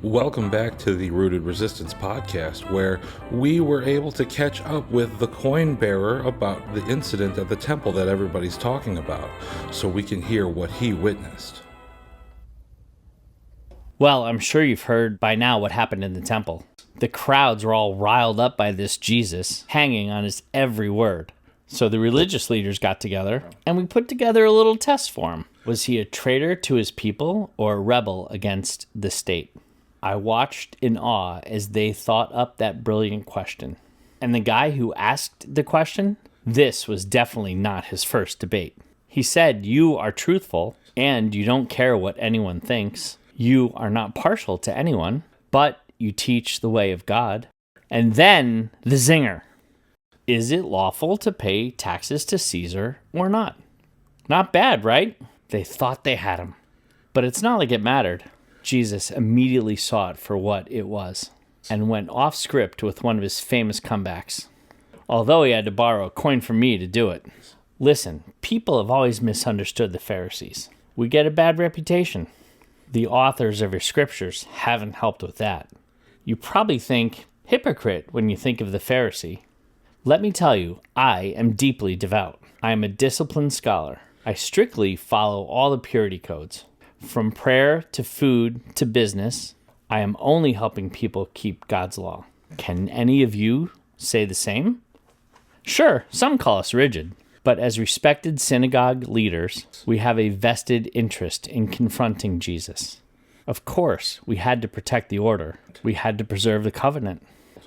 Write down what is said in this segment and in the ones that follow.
Welcome back to the Rooted Resistance podcast, where we were able to catch up with the coin bearer about the incident at the temple that everybody's talking about, so we can hear what he witnessed. Well, I'm sure you've heard by now what happened in the temple. The crowds were all riled up by this Jesus, hanging on his every word. So the religious leaders got together, and we put together a little test for him. Was he a traitor to his people or a rebel against the state? I watched in awe as they thought up that brilliant question. And the guy who asked the question, this was definitely not his first debate. He said, "You are truthful, and you don't care what anyone thinks. You are not partial to anyone, but you teach the way of God." And then the zinger. Is it lawful to pay taxes to Caesar or not? Not bad, right? They thought they had him. But it's not like it mattered. Jesus immediately saw it for what it was and went off script with one of his famous comebacks. Although he had to borrow a coin from me to do it. Listen, people have always misunderstood the Pharisees. We get a bad reputation. The authors of your scriptures haven't helped with that. You probably think hypocrite when you think of the Pharisee. Let me tell you, I am deeply devout. I am a disciplined scholar. I strictly follow all the purity codes. From prayer to food to business, I am only helping people keep God's law. Can any of you say the same? Sure, some call us rigid, but as respected synagogue leaders, we have a vested interest in confronting Jesus. Of course, we had to protect the order. We had to preserve the covenant.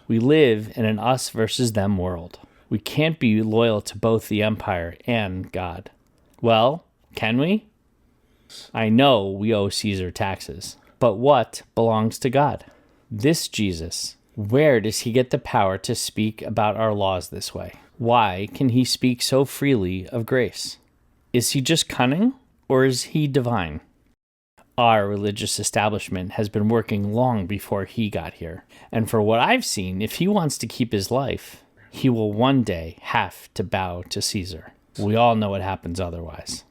We live in an us versus them world. We can't be loyal to both the empire and God. Well, can we? I know we owe Caesar taxes, but what belongs to God? This Jesus, where does he get the power to speak about our laws this way? Why can he speak so freely of grace? Is he just cunning, or is he divine? Our religious establishment has been working long before he got here, and for what I've seen, if he wants to keep his life, he will one day have to bow to Caesar. We all know what happens otherwise.